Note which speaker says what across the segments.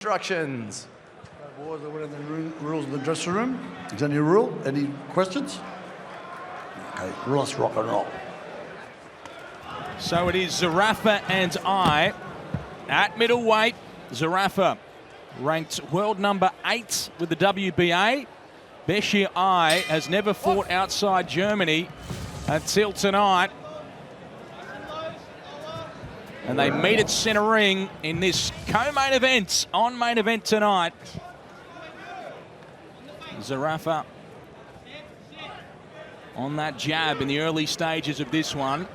Speaker 1: Instructions.
Speaker 2: Boys, are in the rules of the dressing room. Is there any rule? Any questions? Okay, let's rock and roll.
Speaker 3: So it is Zerafa and I at middleweight. Zerafa ranked world number 8 with the WBA. Besir I has never fought outside Germany until tonight. And they meet at center ring in this co-main event, on main event tonight. Zerafa on that jab in the early stages of this one.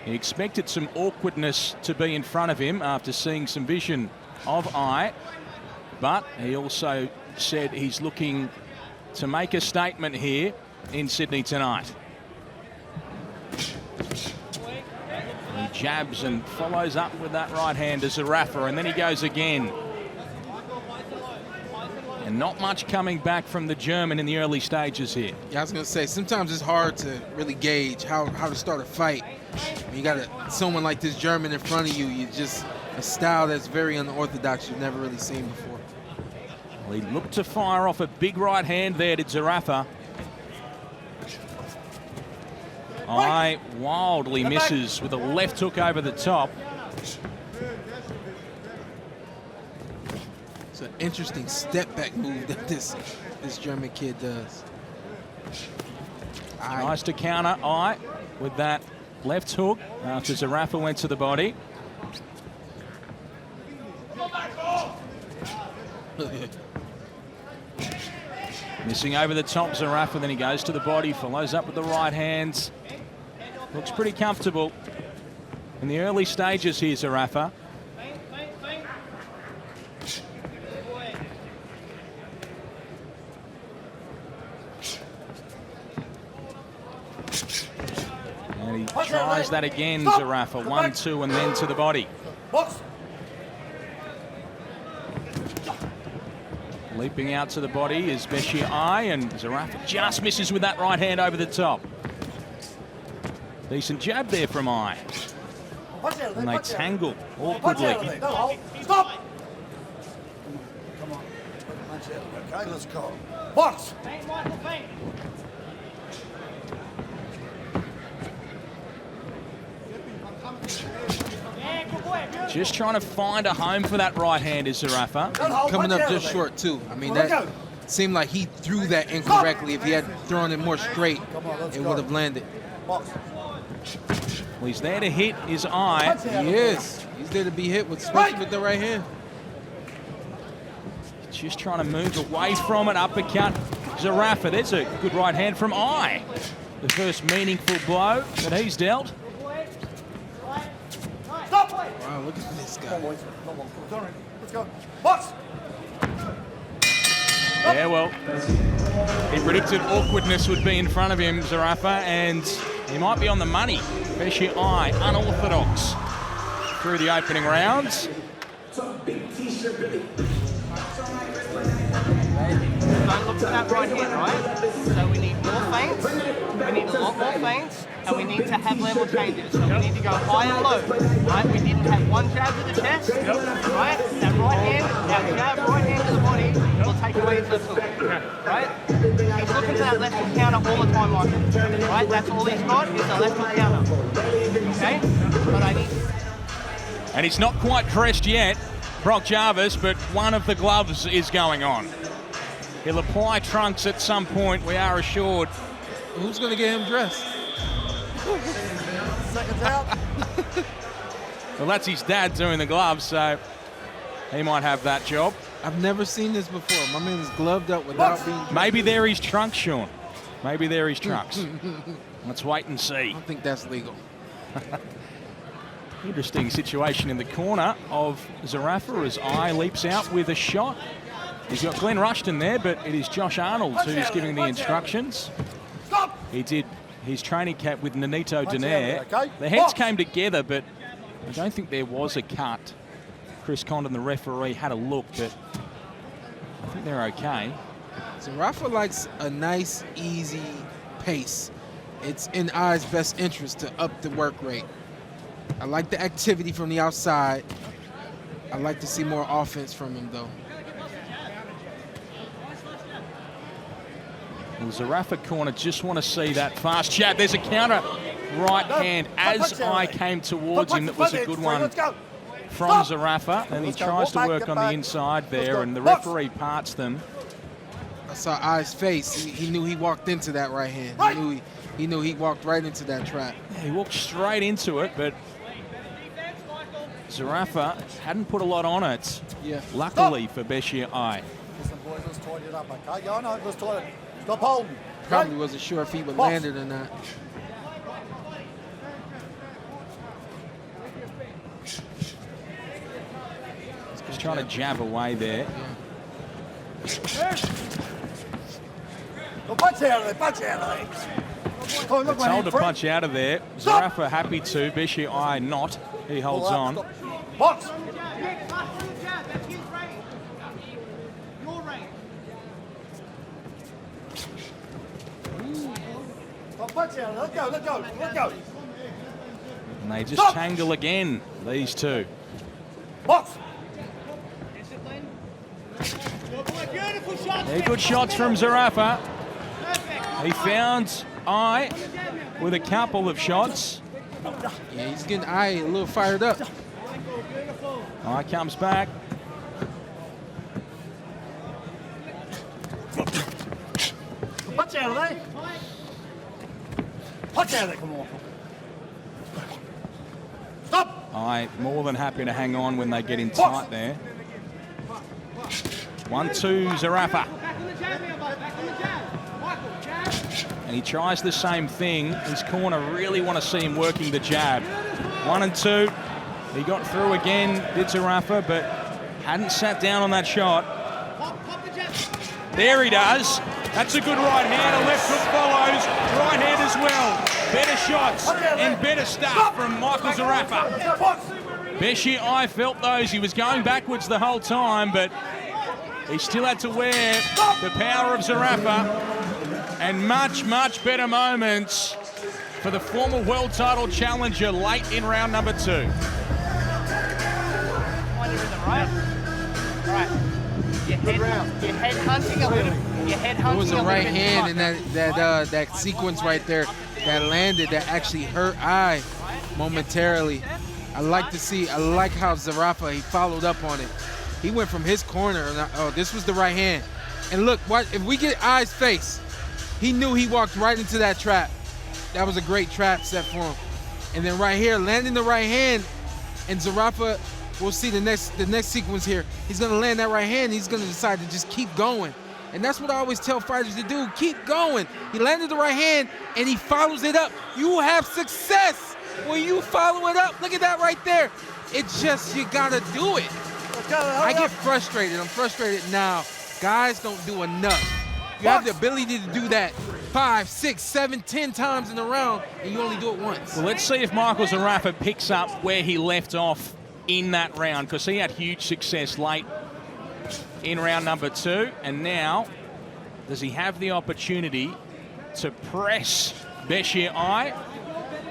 Speaker 3: He expected some awkwardness to be in front of him after seeing some vision of I, but he also said he's looking to make a statement here in Sydney tonight. He jabs and follows up with that right hand to Zerafa, and then he goes again. And not much coming back from the German in the early stages here.
Speaker 4: Yeah, I was going to say, sometimes it's hard to really gauge how to start a fight. When you got someone like this German in front of you, you just a style that's very unorthodox you've never really seen before.
Speaker 3: Well, he looked to fire off a big right hand there to Zerafa. I wildly misses with a left hook over the top.
Speaker 4: It's an interesting step back move that this German kid does.
Speaker 3: Nice to counter I with that left hook after Zerafa went to the body. Missing over the top, Zerafa, then he goes to the body, follows up with the right hands. Looks pretty comfortable in the early stages here, Zerafa. And he tries that again, Zerafa. 1-2 and then to the body. Leaping out to the body is Besir I, and Zerafa just misses with that right hand over the top. Decent jab there from I. And they tangle awkwardly.
Speaker 2: Stop! Come on. Okay, let's go. Box!
Speaker 3: Just trying to find a home for that right hand is Zerafa.
Speaker 4: Coming up just short, too. I mean, that seemed like he threw that incorrectly. If he had thrown it more straight, it would have landed.
Speaker 3: Well, he's there to hit his eye.
Speaker 4: He is. He's there to be hit, especially with the right hand.
Speaker 3: Just trying to move away from it. Uppercut. Zerafa. There's a good right hand from I. The first meaningful blow that he's dealt.
Speaker 4: Wow, look at this guy.
Speaker 2: Let's go. Box!
Speaker 3: Yeah, well, he predicted awkwardness would be in front of him, Zerafa, and he might be on the money. Besir I, unorthodox through the opening rounds.
Speaker 5: Don't look at that right hand, right? So we need more feints, we need a lot more feints, and we need to have level changes. So we need to go high and low, right? We didn't have one jab to the chest, right? That right hand, our jab, right hand to the body, will take away his left hook, right? He's looking for that left hook counter all the time, Michael, right? That's all he's got is the left hook counter, okay? But I need...
Speaker 3: And he's not quite dressed yet, Brock Jarvis, but one of the gloves is going on. He'll apply trunks at some point, we are assured.
Speaker 4: Who's going to get him dressed?
Speaker 2: Seconds out.
Speaker 3: Well, that's his dad doing the gloves, so he might have that job.
Speaker 4: I've never seen this before. My man is gloved up without being dressed.
Speaker 3: Maybe they're his trunks, Sean. Maybe they're his trunks. Let's wait and see.
Speaker 4: I don't think that's legal.
Speaker 3: Interesting situation in the corner of Zerafa as I leaps out with a shot. He's got Glenn Rushton there, but it is Josh Arnold who's giving the instructions. He did his training camp with Nonito Donaire. The heads came together, but I don't think there was a cut. Chris Condon, the referee, had a look, but I think they're okay.
Speaker 4: Zerafa likes a nice, easy pace. It's in I's best interest to up the work rate. I like the activity from the outside. I'd like to see more offense from him, though.
Speaker 3: Well, Zerafa corner just want to see that fast jab. There's a counter right hand as I came towards him. That was a good one from Zerafa, and he tries to work on the inside there, and the referee parts them.
Speaker 4: I saw I's face. He knew he walked into that right hand. He knew he walked right into that trap.
Speaker 3: Yeah, he walked straight into it, but Zerafa hadn't put a lot on it.
Speaker 4: Yeah.
Speaker 3: Luckily for Besir I.
Speaker 2: Listen, boys, let's tighten it up, okay? Yeah, I know, let's tighten it. Stop holding.
Speaker 4: Probably wasn't sure if he would land it or not.
Speaker 3: Just trying to jab away there.
Speaker 2: Punch out of there, punch out of there. Come on, look,
Speaker 3: Told to punch out of there. Zerafa happy to, Besir I not. He holds on.
Speaker 2: Box. Punch out, let go, let go, let go.
Speaker 3: And they just tangle again, these two.
Speaker 2: Box.
Speaker 3: Yeah, good shots from Zerafa. He found I with a couple of shots.
Speaker 4: Yeah, he's getting I a little fired up.
Speaker 3: I comes back.
Speaker 2: Punch out of there. Punch out of there, come on. Stop!
Speaker 3: I more than happy to hang on when they get in tight there. 1-2 Zerafa. And he tries the same thing. His corner really want to see him working the jab. 1 and 2. He got through again, did Zerafa, but hadn't sat down on that shot. There he does. That's a good right hand. A left hook follows. Right hand as well. Better shots and better stuff from Michael Zerafa. Besir I felt those. He was going backwards the whole time, but he still had to wear the power of Zerafa. And much, much better moments for the former world title challenger late in round number 2.
Speaker 5: Right. Your head hunting a little. Your head hunting.
Speaker 4: It was a right
Speaker 5: bit
Speaker 4: hand in that sequence right there that landed that actually hurt I momentarily. I like how Zerafa, he followed up on it. He went from his corner. Oh, this was the right hand. And look, if we get I's face, he knew he walked right into that trap. That was a great trap set for him. And then right here, landing the right hand, and Zerafa, we'll see the next sequence here. He's gonna land that right hand. He's gonna decide to just keep going. And that's what I always tell fighters to do. Keep going. He landed the right hand, and he follows it up. You have success when you follow it up. Look at that right there. It's just, you gotta do it. I get frustrated. I'm frustrated now. Guys don't do enough. You have the ability to do that 5, 6, 7, 10 times in a round, and you only do it once.
Speaker 3: Well, let's see if Michael Zerafa picks up where he left off in that round, because he had huge success late in round number 2. And now, does he have the opportunity to press Besir I,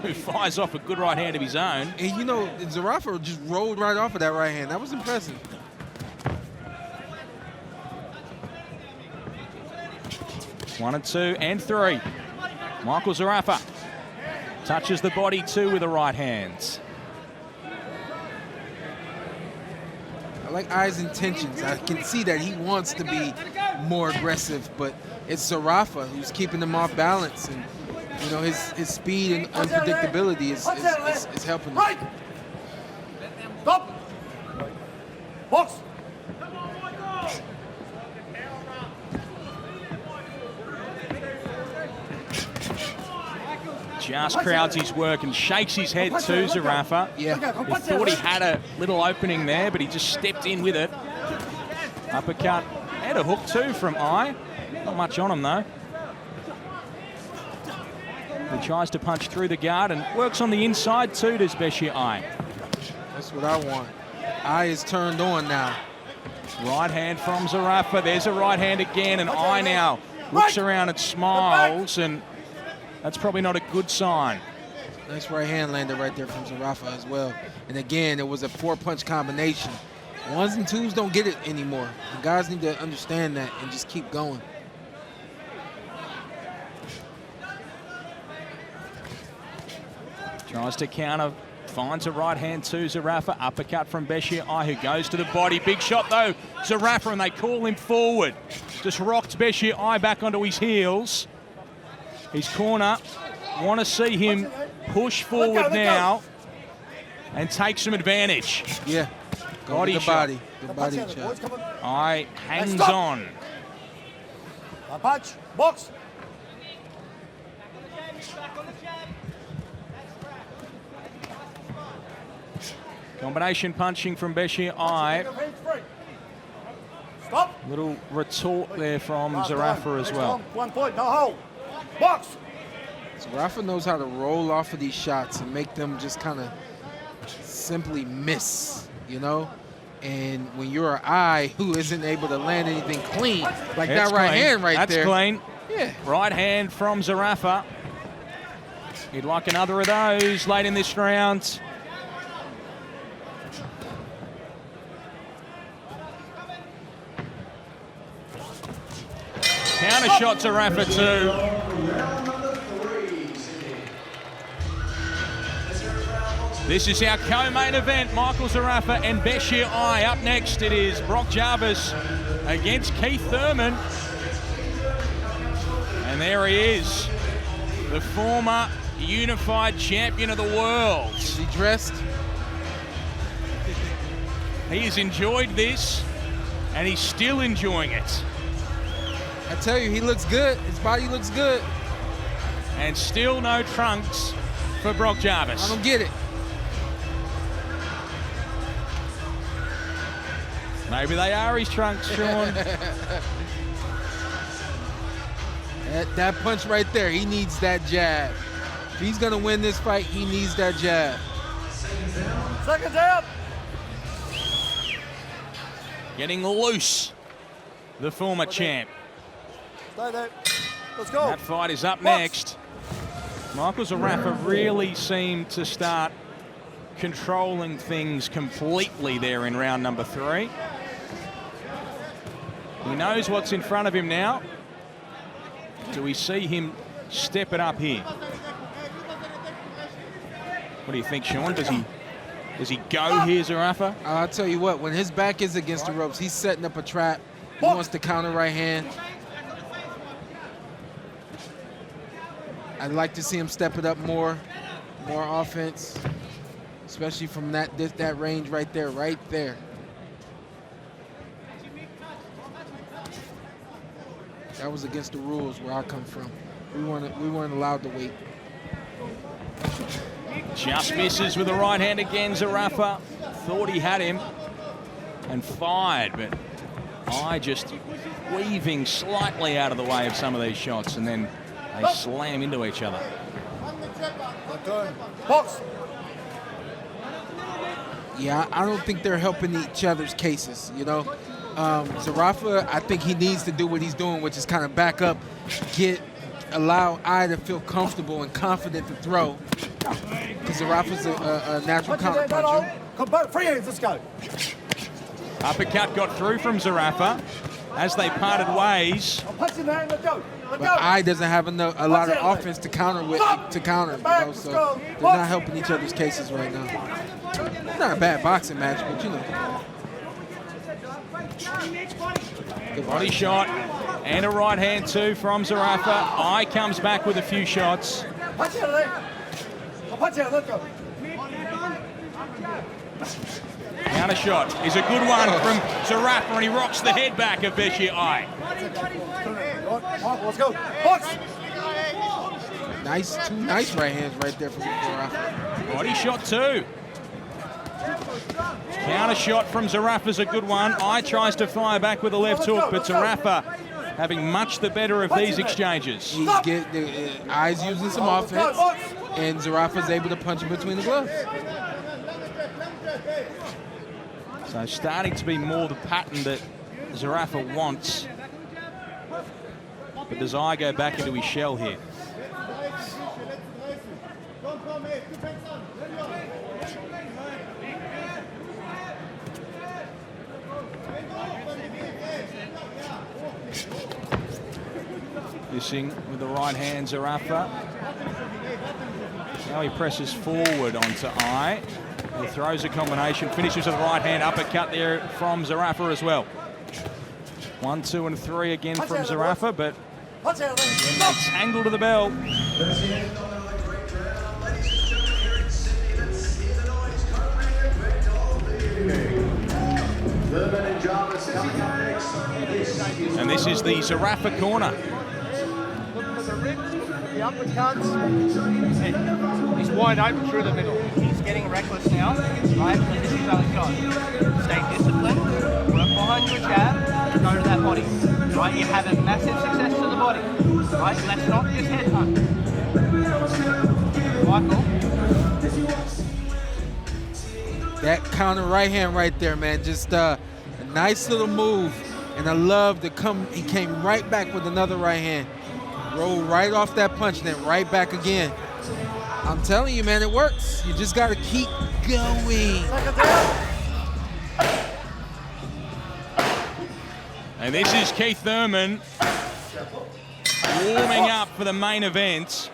Speaker 3: who fires off a good right hand of his own?
Speaker 4: And you know, Zerafa just rolled right off of that right hand. That was impressive.
Speaker 3: 1 and 2 and 3. Michael Zerafa touches the body too with the right hand.
Speaker 4: I like I's intentions. I can see that he wants to be more aggressive, but it's Zerafa who's keeping him off balance, and you know, his speed and unpredictability is helping him.
Speaker 2: Right. Stop. Box.
Speaker 3: Just crowds his work and shakes his head to Zerafa.
Speaker 4: Yeah.
Speaker 3: He thought he had a little opening there, but he just stepped in with it. Uppercut and a hook too from I. Not much on him though. He tries to punch through the guard and works on the inside too, does Besir I.
Speaker 4: That's what I want. I is turned on now.
Speaker 3: Right hand from Zerafa. There's a right hand again, and I now looks around and smiles, and that's probably not a good sign.
Speaker 4: Nice right hand landed right there from Zerafa as well. And again, it was a 4-punch combination. 1s and 2s don't get it anymore. The guys need to understand that and just keep going.
Speaker 3: Tries to counter, finds a right hand to Zerafa. Uppercut from Besir, who goes to the body. Big shot though, Zerafa, and they call him forward. Just rocked Besir back onto his heels. His corner want to see him push forward now and take some advantage.
Speaker 4: Yeah,
Speaker 3: body
Speaker 4: the
Speaker 3: shot.
Speaker 4: body. The body shot.
Speaker 3: Hangs on.
Speaker 2: Punch, box.
Speaker 3: Combination punching from Besir.
Speaker 2: Stop.
Speaker 3: Little retort there from Zerafa as well.
Speaker 2: 1 point, no hold. Box.
Speaker 4: Zerafa knows how to roll off of these shots and make them just kind of simply miss, you know? And when you're an eye who isn't able to land anything clean, like that right hand right there.
Speaker 3: That's clean.
Speaker 4: Yeah.
Speaker 3: Right hand from Zerafa. He'd like another of those late in this round. Counter shot Zerafa too. This is our co-main event, Michael Zerafa and Besir. Up next, it is Brock Jarvis against Keith Thurman. And there he is, the former unified champion of the world.
Speaker 4: Is he dressed?
Speaker 3: He has enjoyed this, and he's still enjoying it.
Speaker 4: I tell you, he looks good. His body looks good.
Speaker 3: And still no trunks for Brock Jarvis.
Speaker 4: I don't get it.
Speaker 3: Maybe they are his trunks, Sean.
Speaker 4: that punch right there, he needs that jab. If he's gonna win this fight, he needs that jab.
Speaker 2: Seconds out.
Speaker 3: Getting loose, the former champ.
Speaker 2: Stay there. Let's go.
Speaker 3: That fight is up next. Michael Zerafa really seemed to start controlling things completely there in round number 3. He knows what's in front of him now. Do we see him step it up here? What do you think, Sean? Does he go here, Zerafa?
Speaker 4: I'll tell you what, when his back is against the ropes, he's setting up a trap. He wants to counter right hand. I'd like to see him step it up more offense, especially from that range right there, That was against the rules where I come from. We weren't allowed to wait.
Speaker 3: Just misses with the right hand again, Zerafa. Thought he had him and fired, but just weaving slightly out of the way of some of these shots, and then they slam into each other.
Speaker 2: Box.
Speaker 4: Yeah, I don't think they're helping each other's cases, you know. Zerafa, I think he needs to do what he's doing, which is kind of back up, allow I to feel comfortable and confident to throw. Because Zerafa's a natural counter puncher.
Speaker 2: Free hands, let's go.
Speaker 3: Uppercut got through from Zerafa as they parted ways.
Speaker 2: Punch in the hand, let's go.
Speaker 4: But I doesn't have a lot of offense to counter with, you know, so they're not helping each other's cases right now. It's not a bad boxing match, but you know.
Speaker 3: Good body shot and a right hand too from Zerafa. Comes back with a few shots.
Speaker 2: Punch out there. Punch out, let's go.
Speaker 3: Counter shot is a good one from Zerafa, and he rocks the head back of Besir.
Speaker 2: Let's go. Box.
Speaker 4: Two nice right hands right there from Zerafa.
Speaker 3: Body shot too. Counter shot from Zerafa is a good one. Tries to fire back with a left hook, but Zerafa having much the better of these exchanges.
Speaker 4: He's Eyes using some offense, and Zerafa's able to punch him between the gloves.
Speaker 3: So starting to be more the pattern that Zerafa wants. But does go back into his shell here? Missing with the right hand, Zerafa. Now he presses forward onto I. He throws a combination, finishes with the right hand uppercut there from Zerafa as well. 1, 2, and 3 again from Zerafa, but again they tangle to the bell. And this is the Zerafa corner.
Speaker 5: The uppercuts, he's wide open through the middle. He's getting reckless now, right? So this is all he's got. Stay disciplined, work behind your jab, go to that body. Right? You have a massive success to the body. Right? Let's not just headhunt. Michael.
Speaker 4: That counter right hand right there, man. Just a nice little move. And I love the he came right back with another right hand. Rolled right off that punch, then right back again. I'm telling you, man, it works. You just got to keep going.
Speaker 3: And this is Keith Thurman warming up for the main event.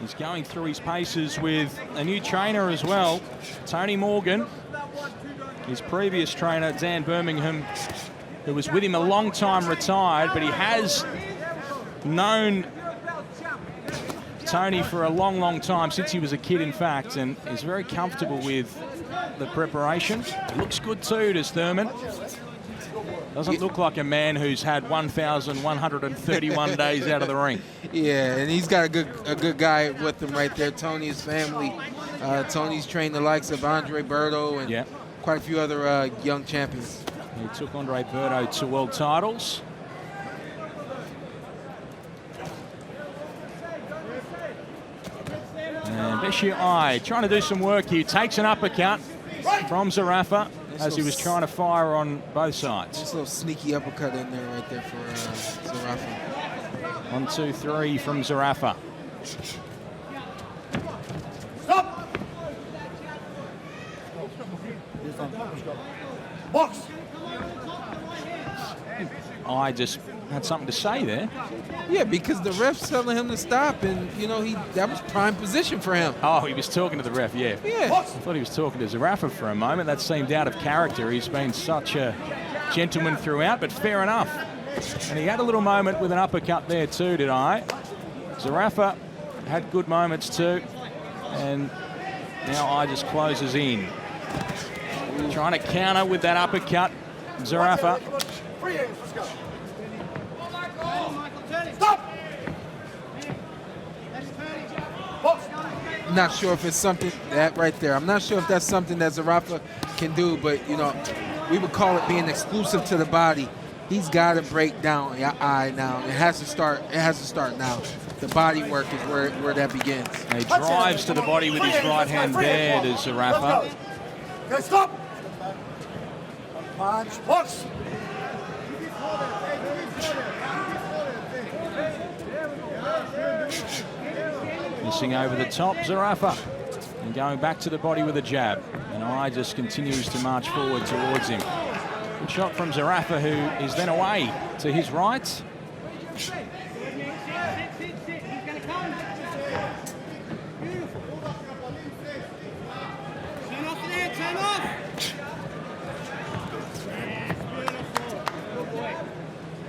Speaker 3: He's going through his paces with a new trainer as well, Tony Morgan. His previous trainer, Dan Birmingham, who was with him a long time, retired, but he has known Tony for a long, long time, since he was a kid, in fact, and is very comfortable with the preparation. Looks good too, does Thurman. Doesn't look like a man who's had 1,131 days out of the ring.
Speaker 4: Yeah, and he's got a good guy with him right there. Tony's family. Tony's trained the likes of Andre Berto and quite a few other young champions.
Speaker 3: He took Andre Berto to world titles. And Besir trying to do some work here. Takes an uppercut from Zerafa as he was trying to fire on both sides.
Speaker 4: Just a little sneaky uppercut in there right there for Zerafa.
Speaker 3: 1, 2, 3 from Zerafa.
Speaker 2: Stop! Box!
Speaker 3: I just had something to say there.
Speaker 4: Yeah, because the ref's telling him to stop, and you know that was prime position for him.
Speaker 3: Oh, he was talking to the ref, yeah.
Speaker 4: Yeah.
Speaker 3: I thought he was talking to Zerafa for a moment. That seemed out of character. He's been such a gentleman throughout, but fair enough. And he had a little moment with an uppercut there too, did I? Zerafa had good moments too, and now I just closes in. Trying to counter with that uppercut, Zerafa.
Speaker 2: Stop!
Speaker 4: Not sure if it's something that right there. I'm not sure if that's something that Zerafa can do, but you know, we would call it being exclusive to the body. He's got to break down your eye now. It has to start. It has to start now. The body work is where that begins.
Speaker 3: And he drives to the body with his right hand there to Zerafa.
Speaker 2: Okay, stop! Punch, box!
Speaker 3: Missing over the top, Zerafa. And going back to the body with a jab. And I just continues to march forward towards him. Good shot from Zerafa, who is then away to his right.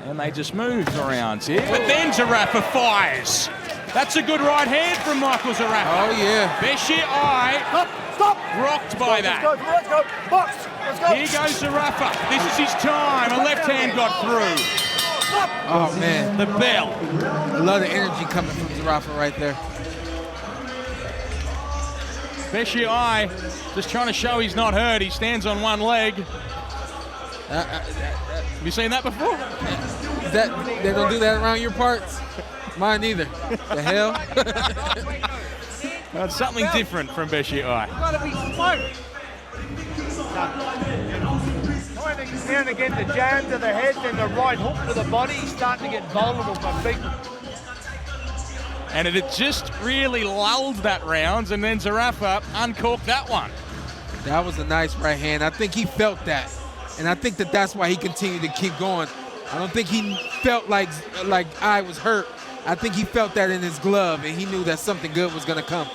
Speaker 3: And they just move around here. But then Zerafa fires. That's a good right hand from Michael Zerafa.
Speaker 4: Oh, yeah.
Speaker 3: Besir
Speaker 2: Stop!
Speaker 3: rocked by that.
Speaker 2: Let's go! Box! Let's go!
Speaker 3: Here goes Zerafa. This is his time. A left hand got through.
Speaker 4: Oh, man.
Speaker 3: The bell.
Speaker 4: A lot of energy coming from Zerafa right there.
Speaker 3: Besir just trying to show he's not hurt. He stands on one leg. Have you seen that before?
Speaker 4: They don't do that around your parts? Mine neither. The hell?
Speaker 3: Well, it's something different from Besir.
Speaker 5: Gotta be smart. Now and again, the jab to the head, then the right hook to the body. He's starting to get vulnerable for people.
Speaker 3: And it had just really lulled that round, and then Zerafa uncorked that one.
Speaker 4: That was a nice right hand. I think he felt that. And I think that's why he continued to keep going. I don't think he felt like I was hurt. I think he felt that in his glove, and he knew that something good was going to come.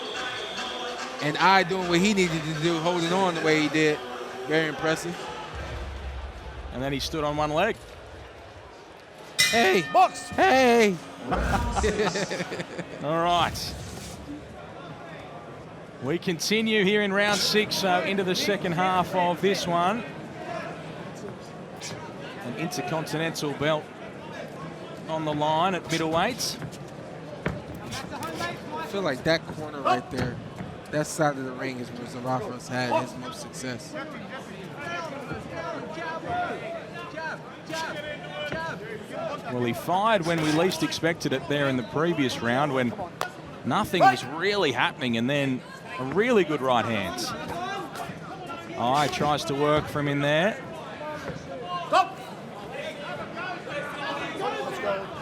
Speaker 4: And I doing what he needed to do, holding on the way he did. Very impressive.
Speaker 3: And then he stood on one leg.
Speaker 4: Hey.
Speaker 2: Box.
Speaker 4: Hey.
Speaker 3: All right. We continue here in round 6, so into the second half of this one. An intercontinental belt on the line at middleweight.
Speaker 4: I feel like that corner right there, that side of the ring is where Zerafa's had his most success.
Speaker 3: Well, he fired when we least expected it there in the previous round when nothing was really happening, and then a really good right hand. Eye tries to work from in there.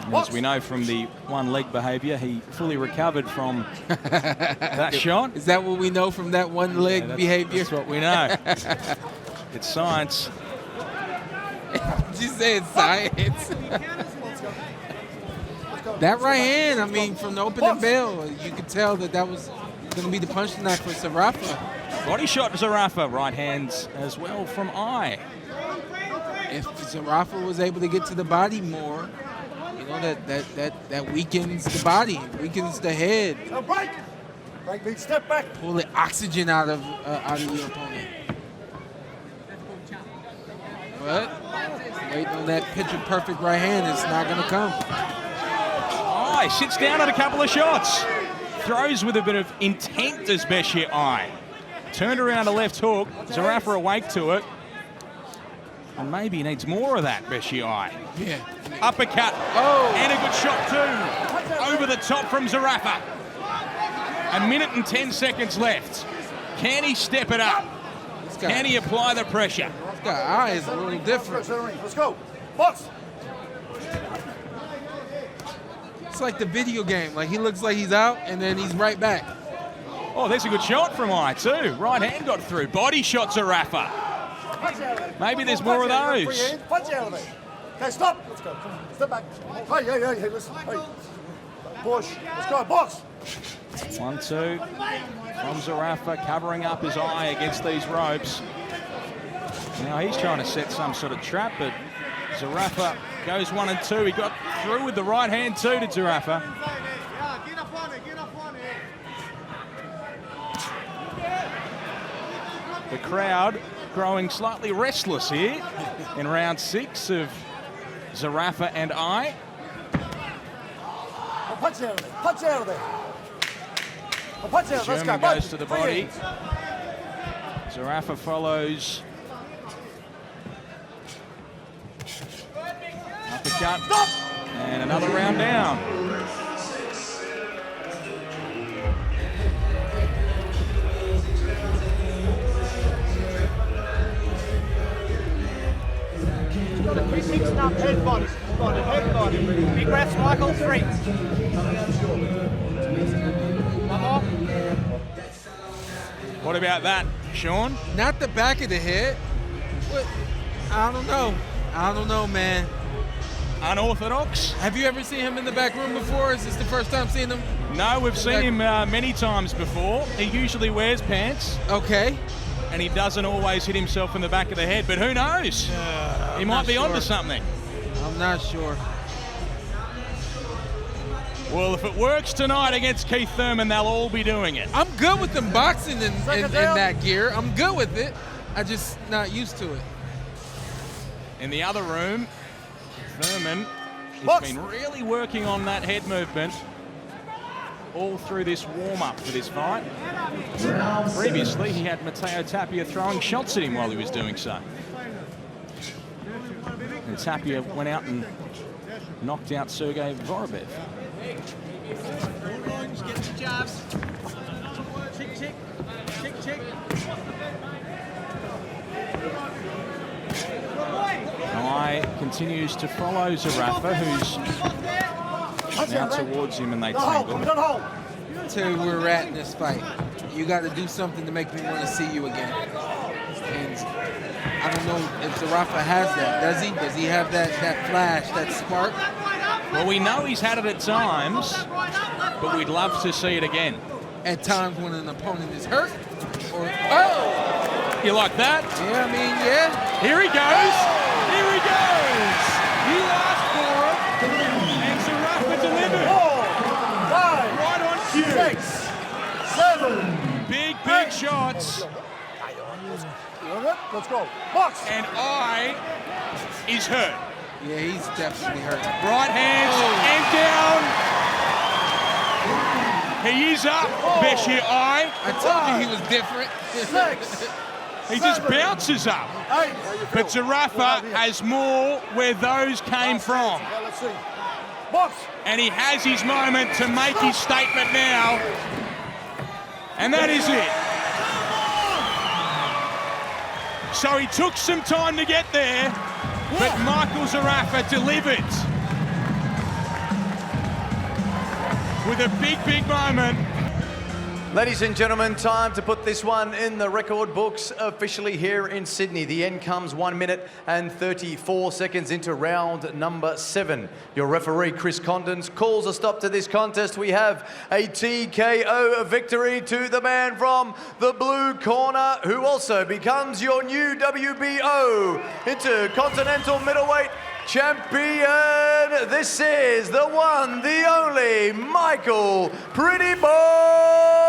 Speaker 3: And as we know from the one-leg behaviour, he fully recovered from that shot.
Speaker 4: Is that what we know from that one-leg behavior?
Speaker 3: That's what we know. It's science.
Speaker 4: Did you say it's science? That right hand, I mean, from the opening bell, you could tell that that was going to be the punch tonight for Zerafa.
Speaker 3: Body shot to Zerafa. Right hands as well from Eye.
Speaker 4: If Zerafa was able to get to the body more, you know, that weakens the body, weakens the head.
Speaker 2: Break. Break, big step back.
Speaker 4: Pull the oxygen out of your opponent. But waiting on that picture-perfect right hand, it's not going to come.
Speaker 3: Eye sits down at a couple of shots. Throws with a bit of intent as Besir Eye. Turned around a left hook. Zerafa awake to it. And maybe he needs more of that, Besir Eye.
Speaker 4: Yeah.
Speaker 3: Uppercut.
Speaker 4: Oh.
Speaker 3: And a good shot too. Over the top from Zerafa. 1 minute and 10 seconds left. Can he step it up? Can he apply the pressure?
Speaker 4: This guy Eye is a little different.
Speaker 2: Let's go. Box.
Speaker 4: It's like the video game. Like, he looks like he's out, and then he's right back.
Speaker 3: Oh, there's a good shot from Eye too. Right hand got through. Body shot Zerafa. Maybe there's more of those.
Speaker 2: Punch out of it. Okay, stop. Let's go. Step back. Hey, listen. Hey. Push. Let's go. Box.
Speaker 3: 1-2 from Zerafa, covering up his Eye against these ropes. Now he's trying to set some sort of trap, but Zerafa goes 1 and 2. He got through with the right hand too to Zerafa. The crowd growing slightly restless here in round 6 of Zerafa and Eye.
Speaker 2: Punch out of there. Punch out of there. Punch out. Let's go.
Speaker 3: German goes to the body. Zerafa follows. Uppercut.
Speaker 2: Stop.
Speaker 3: And another round down.
Speaker 5: Mixing up head body. Head body. Big breaths, Michael. 3. One more.
Speaker 3: What about that, Sean?
Speaker 4: Not the back of the head. What? I don't know. I don't know, man.
Speaker 3: Unorthodox?
Speaker 4: Have you ever seen him in the back room before? Is this the first time seeing him?
Speaker 3: No, we've seen him many times before. He usually wears pants.
Speaker 4: Okay.
Speaker 3: And he doesn't always hit himself in the back of the head, but who knows? He might be onto something.
Speaker 4: I'm not sure.
Speaker 3: Well, if it works tonight against Keith Thurman, they'll all be doing it.
Speaker 4: I'm good with them boxing in that gear. I'm good with it. I'm just not used to it.
Speaker 3: In the other room, Thurman has been really working on that head movement all through this warm-up for this fight. Previously, he had Matteo Tapia throwing shots at him while he was doing so. And Tapia went out and knocked out Sergey Vorobev.
Speaker 5: Just get the jabs. Chick.
Speaker 3: Eye continues to follow Zerafa, who's now towards him, and they tangle.
Speaker 4: Tell you where we're at in this fight. You got to do something to make me want to see you again. And I don't don't know if Zerafa has that. Does he? Does he have that flash, that spark?
Speaker 3: Well, we know he's had it at times, but we'd love to see it again.
Speaker 4: At times when an opponent is hurt, or oh,
Speaker 3: You like that?
Speaker 4: yeah, I mean, yeah.
Speaker 3: Here he goes. Here he goes. He asked for it, and Zerafa delivered.
Speaker 2: 4, 5,
Speaker 3: Right on cue.
Speaker 2: 6, 7.
Speaker 3: Big shots.
Speaker 2: Let's go. Box.
Speaker 3: And I is hurt.
Speaker 4: Yeah, he's definitely hurt.
Speaker 3: Right hands and down. He is up. Besir I.
Speaker 4: I told you he was different.
Speaker 2: 6.
Speaker 3: He just bounces up.
Speaker 2: 8.
Speaker 3: But Zerafa has more where those came from.
Speaker 2: Let's see. Box.
Speaker 3: And he has his moment to make his statement now. And that is it. So he took some time to get there, but Michael Zerafa delivered with a big moment.
Speaker 1: Ladies and gentlemen, time to put this one in the record books officially here in Sydney. The end comes 1 minute and 34 seconds into round number 7. Your referee, Chris Condons, calls a stop to this contest. We have a TKO victory to the man from the blue corner, who also becomes your new WBO Intercontinental Middleweight Champion. This is the one, the only, Michael Pretty Boy